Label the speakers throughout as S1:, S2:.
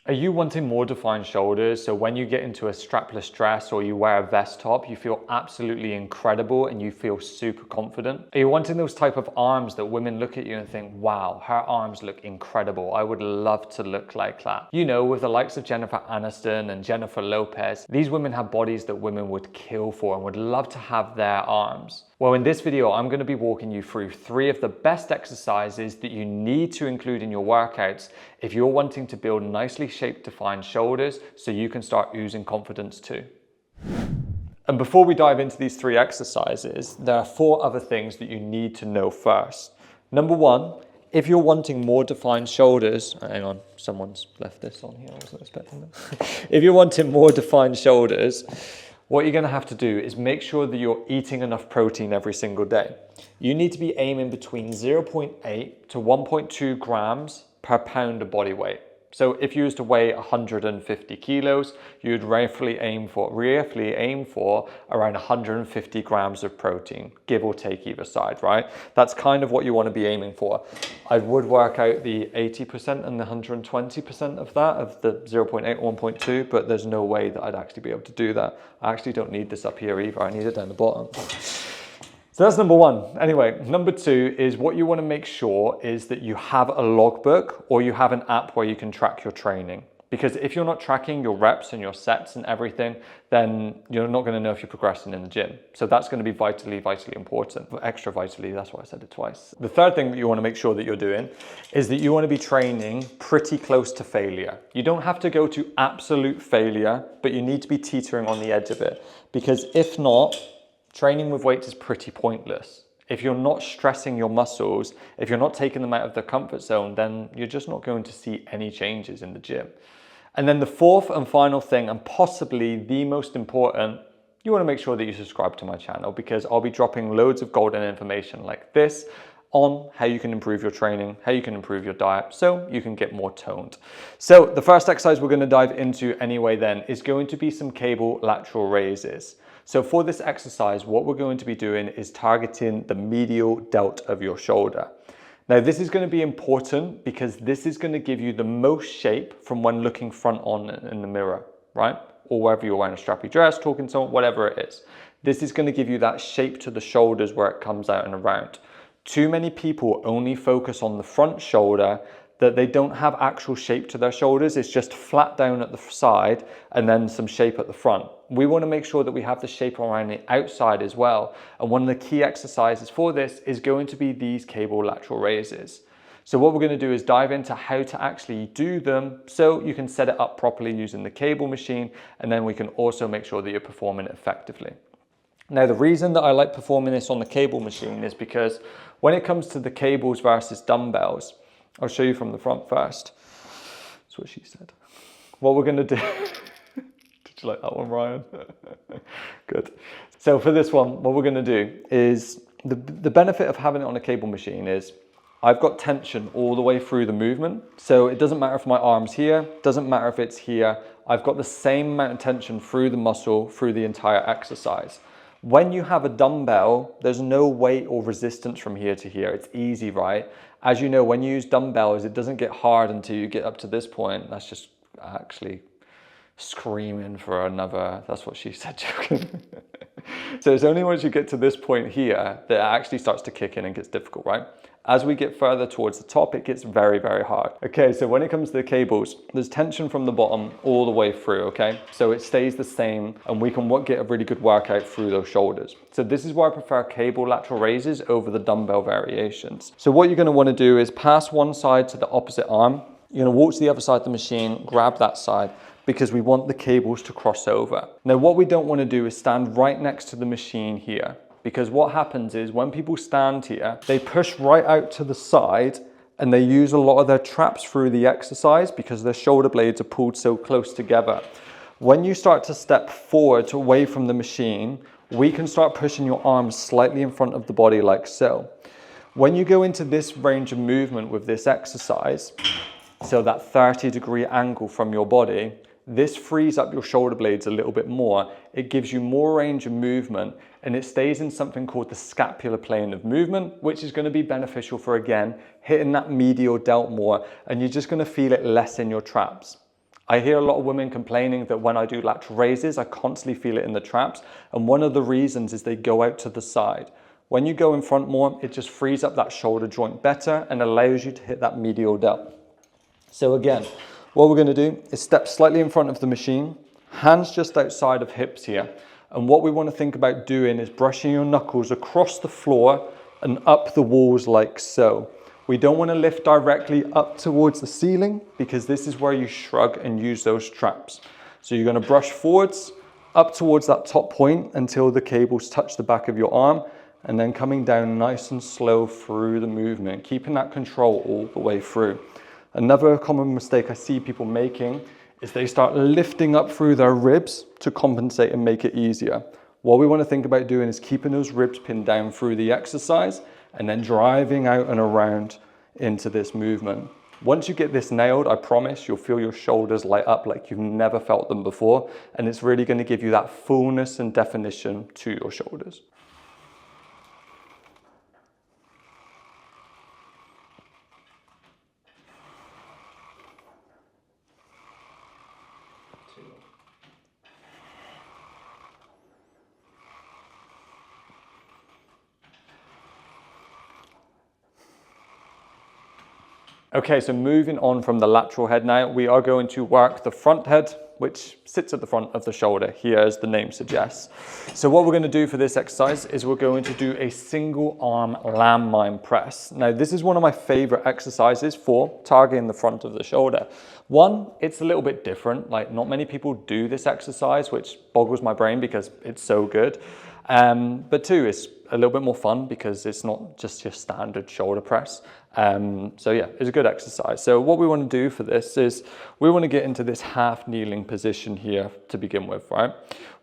S1: Are you wanting more defined shoulders, so when you get into a strapless dress or you wear a vest top, you feel absolutely incredible and you feel super confident? Are you wanting those type of arms that women look at you and think, wow, her arms look incredible, I would love to look like that? You know, with the likes of Jennifer Aniston and Jennifer Lopez, these women have bodies that women would kill for and would love to have their arms. Well, in this video, I'm going to be walking you through 3 of the best exercises that you need to include in your workouts if you're wanting to build nicely shaped, defined shoulders so you can start oozing confidence too. And before we dive into these 3 exercises, there are 4 other things that you need to know first. Number 1, if you're wanting more defined shoulders, hang on, someone's left this on here, I wasn't expecting that. If you're wanting more defined shoulders, what you're going to have to do is make sure that you're eating enough protein every single day. You need to be aiming between 0.8 to 1.2 grams per pound of body weight. So if you used to weigh 150 kilos, you'd roughly aim for around 150 grams of protein, give or take either side, right? That's kind of what you want to be aiming for. I would work out the 80% and the 120% of that, of the 0.8, 1.2, but there's no way that I'd actually be able to do that. I actually don't need this up here either, I need it down the bottom. So that's number 1. Anyway, number 2 is what you want to make sure is that you have a logbook or you have an app where you can track your training. Because if you're not tracking your reps and your sets and everything, then you're not going to know if you're progressing in the gym. So that's going to be vitally important. Extra vitally, that's why I said it twice. The third thing that you want to make sure that you're doing is that you want to be training pretty close to failure. You don't have to go to absolute failure, but you need to be teetering on the edge of it. Because if not, training with weights is pretty pointless. If you're not stressing your muscles, if you're not taking them out of their comfort zone, then you're just not going to see any changes in the gym. And then the 4th and final thing, and possibly the most important, you want to make sure that you subscribe to my channel because I'll be dropping loads of golden information like this on how you can improve your training, how you can improve your diet, so you can get more toned. So the first exercise we're going to dive into anyway then is going to be some cable lateral raises. So for this exercise, what we're going to be doing is targeting the medial delt of your shoulder. Now this is going to be important because this is going to give you the most shape from when looking front on in the mirror, right? Or whether you're wearing a strappy dress, talking to someone, whatever it is. This is going to give you that shape to the shoulders where it comes out and around. Too many people only focus on the front shoulder, that they don't have actual shape to their shoulders. It's just flat down at the side and then some shape at the front. We want to make sure that we have the shape around the outside as well. And one of the key exercises for this is going to be these cable lateral raises. So what we're going to do is dive into how to actually do them so you can set it up properly using the cable machine, and then we can also make sure that you're performing it effectively. Now, the reason that I like performing this on the cable machine is because when it comes to the cables versus dumbbells, I'll show you from the front first. That's what she said. What we're going to do... Did you like that one, Ryan? Good. So for this one, what we're going to do is... The benefit of having it on a cable machine is I've got tension all the way through the movement. So it doesn't matter if my arm's here, doesn't matter if it's here. I've got the same amount of tension through the muscle through the entire exercise. When you have a dumbbell, there's no weight or resistance from here to here. It's easy, right? As you know, when you use dumbbells, it doesn't get hard until you get up to this point. That's just actually screaming for another, that's what she said, joking. So it's only once you get to this point here that it actually starts to kick in and gets difficult, right? As we get further towards the top, it gets very, very hard. Okay, so when it comes to the cables, there's tension from the bottom all the way through, okay? So it stays the same and we can get a really good workout through those shoulders. So this is why I prefer cable lateral raises over the dumbbell variations. So what you're gonna wanna do is pass one side to the opposite arm. You're gonna walk to the other side of the machine, grab that side, because we want the cables to cross over. Now, what we don't wanna do is stand right next to the machine here. Because what happens is when people stand here, they push right out to the side and they use a lot of their traps through the exercise because their shoulder blades are pulled so close together. When you start to step forward away from the machine, we can start pushing your arms slightly in front of the body like so. When you go into this range of movement with this exercise, so that 30-degree angle from your body, this frees up your shoulder blades a little bit more. It gives you more range of movement and it stays in something called the scapular plane of movement, which is going to be beneficial for, again, hitting that medial delt more, and you're just going to feel it less in your traps. I hear a lot of women complaining that when I do lateral raises, I constantly feel it in the traps. And one of the reasons is they go out to the side. When you go in front more, it just frees up that shoulder joint better and allows you to hit that medial delt. So again, what we're going to do is step slightly in front of the machine, hands just outside of hips here. And what we want to think about doing is brushing your knuckles across the floor and up the walls like so. We don't want to lift directly up towards the ceiling because this is where you shrug and use those traps. So you're going to brush forwards up towards that top point until the cables touch the back of your arm, and then coming down nice and slow through the movement, keeping that control all the way through. Another common mistake I see people making is they start lifting up through their ribs to compensate and make it easier. What we want to think about doing is keeping those ribs pinned down through the exercise and then driving out and around into this movement. Once you get this nailed, I promise you'll feel your shoulders light up like you've never felt them before, and it's really going to give you that fullness and definition to your shoulders. Okay, so moving on from the lateral head now, we are going to work the front head, which sits at the front of the shoulder here, as the name suggests. So what we're going to do for this exercise is we're going to do a single arm landmine press. Now, this is one of my favorite exercises for targeting the front of the shoulder. One, it's a little bit different. Like, not many people do this exercise, which boggles my brain because it's so good. But two, it's a little bit more fun because it's not just your standard shoulder press. So yeah, it's a good exercise. So what we want to do for this is we want to get into this half kneeling position here to begin with, right?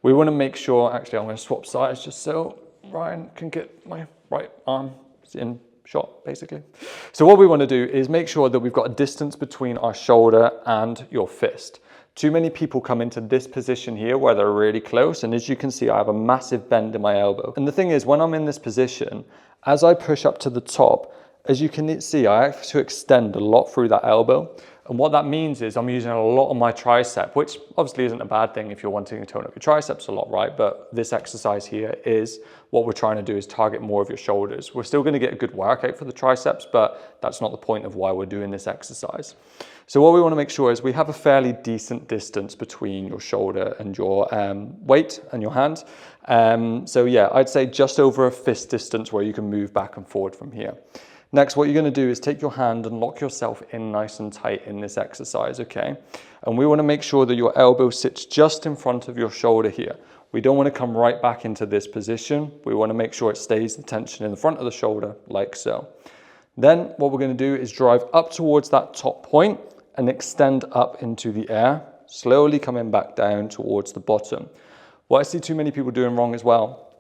S1: We want to make sure, actually I'm going to swap sides just so Ryan can get my right arm in shot, basically. So what we want to do is make sure that we've got a distance between our shoulder and your fist. Too many people come into this position here where they're really close, and as you can see, I have a massive bend in my elbow. And the thing is, when I'm in this position, as I push up to the top, as you can see, I have to extend a lot through that elbow. And what that means is I'm using a lot of my tricep, which obviously isn't a bad thing if you're wanting to tone up your triceps a lot, right? But this exercise here is what we're trying to do is target more of your shoulders. We're still going to get a good workout for the triceps, but that's not the point of why we're doing this exercise. So what we want to make sure is we have a fairly decent distance between your shoulder and your weight and your hand. So yeah, I'd say just over a fist distance where you can move back and forward from here. Next, what you're going to do is take your hand and lock yourself in nice and tight in this exercise, okay? And we want to make sure that your elbow sits just in front of your shoulder here. We don't want to come right back into this position. We want to make sure it stays the tension in the front of the shoulder, like so. Then what we're going to do is drive up towards that top point and extend up into the air, slowly coming back down towards the bottom. What I see too many people doing wrong as well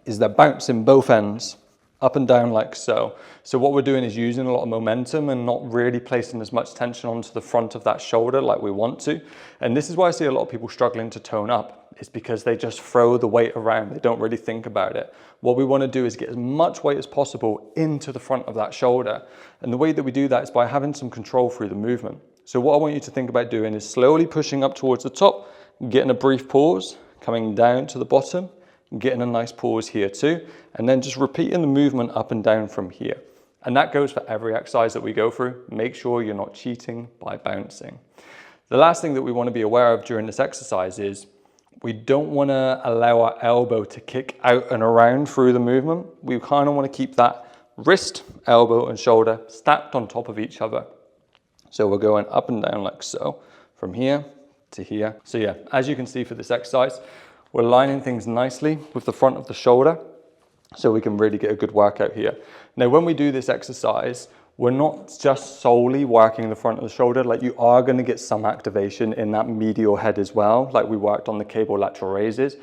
S1: is they're bouncing both ends up and down like so. So what we're doing is using a lot of momentum and not really placing as much tension onto the front of that shoulder like we want to. And this is why I see a lot of people struggling to tone up. It's because they just throw the weight around. They don't really think about it. What we want to do is get as much weight as possible into the front of that shoulder. And the way that we do that is by having some control through the movement. So what I want you to think about doing is slowly pushing up towards the top, getting a brief pause, coming down to the bottom, getting a nice pause here too, and then just repeating the movement up and down from here. And that goes for every exercise that we go through. Make sure you're not cheating by bouncing. The last thing that we want to be aware of during this exercise is we don't want to allow our elbow to kick out and around through the movement. We kind of want to keep that wrist, elbow, and shoulder stacked on top of each other. So we're going up and down like so, from here to here. So yeah, as you can see for this exercise, we're lining things nicely with the front of the shoulder so we can really get a good workout here. Now, when we do this exercise, we're not just solely working the front of the shoulder, like you are going to get some activation in that medial head as well, like we worked on the cable lateral raises,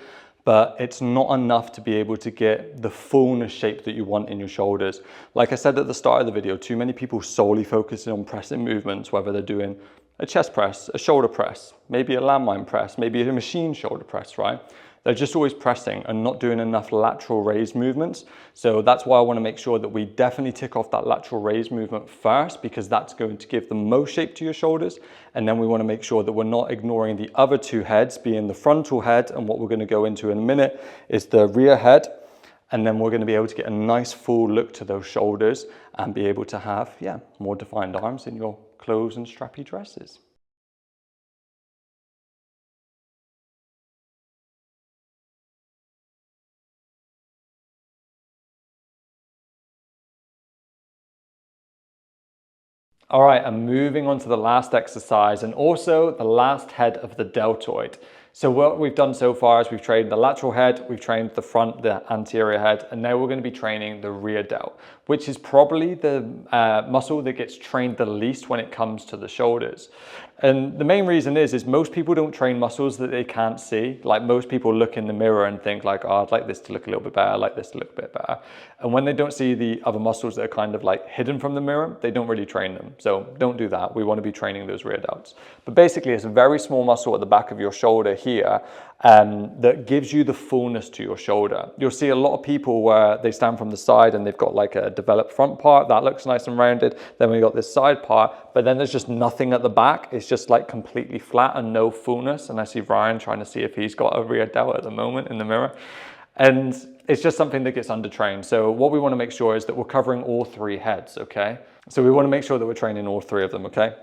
S1: but it's not enough to be able to get the fullness shape that you want in your shoulders. Like I said at the start of the video, too many people solely focusing on pressing movements, whether they're doing a chest press, a shoulder press, maybe a landmine press, maybe a machine shoulder press, right?
S2: they're just always pressing and not doing enough lateral raise movements. So that's why I want to make sure that we definitely tick off that lateral raise movement first, because that's going to give the most shape to your shoulders. And then we want to make sure that we're not ignoring the other two heads, being the frontal head, and what we're going to go into in a minute is the rear head. And then we're going to be able to get a nice full look to those shoulders and be able to have, yeah, more defined arms in your clothes and strappy dresses. All right, and moving on to the last exercise and also the last head of the deltoid. So what we've done so far is we've trained the lateral head, we've trained the front, the anterior head, and now we're going to be training the rear delt, which is probably the muscle that gets trained the least when it comes to the shoulders. And the main reason is most people don't train muscles that they can't see. Like most people look in the mirror and think like, oh, I'd like this to look a little bit better, I'd like this to look a bit better. And when they don't see the other muscles that are kind of like hidden from the mirror, they don't really train them. So don't do that. We want to be training those rear delts. But basically it's a very small muscle at the back of your shoulder here that gives you the fullness to your shoulder. You'll see a lot of people where they stand from the side and they've got like a developed front part that looks nice and rounded. Then we got this side part, but then there's just nothing at the back. It's just like completely flat and no fullness. And I see Ryan trying to see if he's got a rear delt at the moment in the mirror. And it's just something that gets undertrained. So what we want to make sure is that we're covering all three heads, okay? So we want to make sure that we're training all three of them, okay?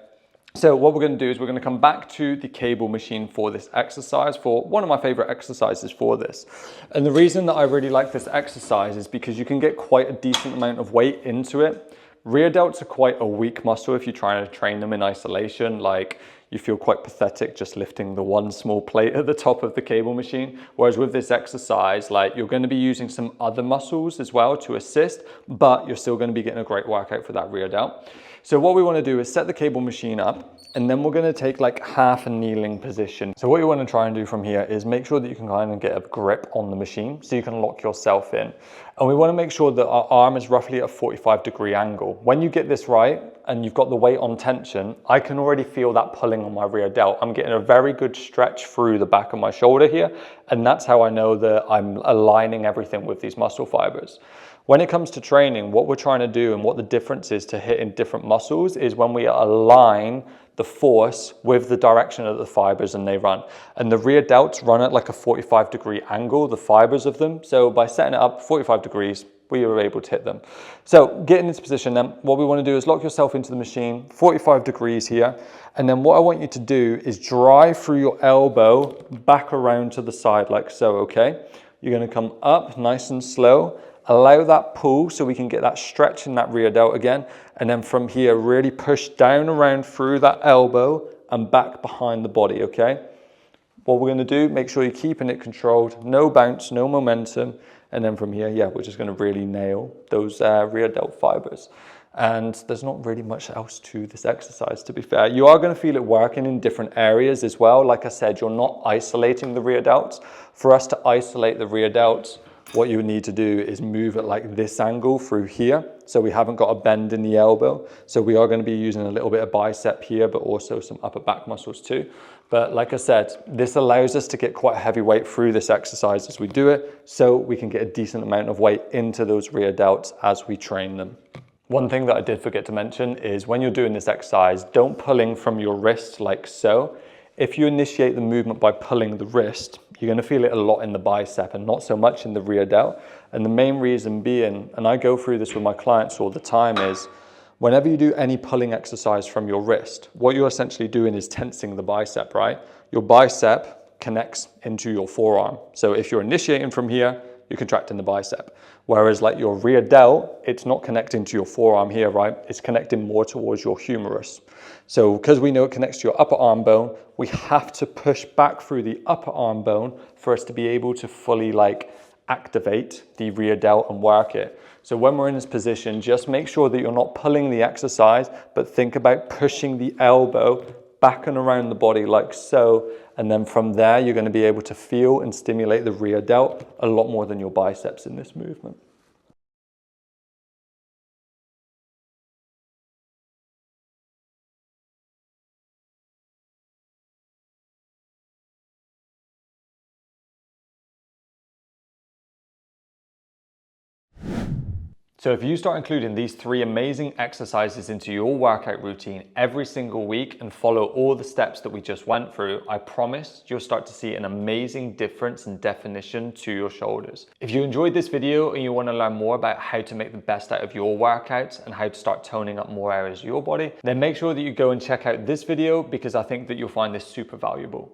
S2: So what we're going to do is we're going to come back to the cable machine for this exercise, for one of my favorite exercises for this. And the reason that I really like this exercise is because you can get quite a decent amount of weight into it. Rear delts are quite a weak muscle if you're trying to train them in isolation. Like you feel quite pathetic just lifting the one small plate at the top of the cable machine. Whereas with this exercise, like you're going to be using some other muscles as well to assist, but you're still going to be getting a great workout for that rear delt. So what we want to do is set the cable machine up, and then we're going to take like half a kneeling position. So what you want to try and do from here is make sure that you can kind of get a grip on the machine so you can lock yourself in. And we want to make sure that our arm is roughly at a 45-degree angle. When you get this right and you've got the weight on tension, I can already feel that pulling on my rear delt. I'm getting a very good stretch through the back of my shoulder here. And that's how I know that I'm aligning everything with these muscle fibers. When it comes to training, what we're trying to do and what the difference is to hitting different muscles is when we align the force with the direction of the fibers and they run. And the rear delts run at like a 45-degree angle, the fibers of them. So by setting it up 45 degrees, we were able to hit them. So getting into position then, what we want to do is lock yourself into the machine, 45 degrees here. And then what I want you to do is drive through your elbow back around to the side like so, okay? You're going to come up nice and slow. Allow that pull so we can get that stretch in that rear delt again. And then from here, really push down around through that elbow and back behind the body, okay? What we're gonna do, make sure you're keeping it controlled, no bounce, no momentum. And then from here, yeah, we're just gonna really nail those rear delt fibers. And there's not really much else to this exercise, to be fair. You are gonna feel it working in different areas as well. Like I said, you're not isolating the rear delts. For us to isolate the rear delts, what you need to do is move at like this angle through here. So we haven't got a bend in the elbow. So we are going to be using a little bit of bicep here, but also some upper back muscles too. But like I said, this allows us to get quite a heavy weight through this exercise as we do it, so we can get a decent amount of weight into those rear delts as we train them. One thing that I did forget to mention is when you're doing this exercise, don't pulling from your wrist like so. If you initiate the movement by pulling the wrist, you're going to feel it a lot in the bicep and not so much in the rear delt. And the main reason being, and I go through this with my clients all the time, is whenever you do any pulling exercise from your wrist, what you're essentially doing is tensing the bicep, right? Your bicep connects into your forearm. So if you're initiating from here, you're contracting the bicep. Whereas like your rear delt, it's not connecting to your forearm here, right? It's connecting more towards your humerus. So because we know it connects to your upper arm bone, we have to push back through the upper arm bone for us to be able to fully like activate the rear delt and work it. So when we're in this position, just make sure that you're not pulling the exercise, but think about pushing the elbow back and around the body like so. And then from there, you're going to be able to feel and stimulate the rear delt a lot more than your biceps in this movement.
S1: So if you start including these 3 amazing exercises into your workout routine every single week and follow all the steps that we just went through, I promise you'll start to see an amazing difference in definition to your shoulders. If you enjoyed this video and you want to learn more about how to make the best out of your workouts and how to start toning up more areas of your body, then make sure that you go and check out this video because I think that you'll find this super valuable.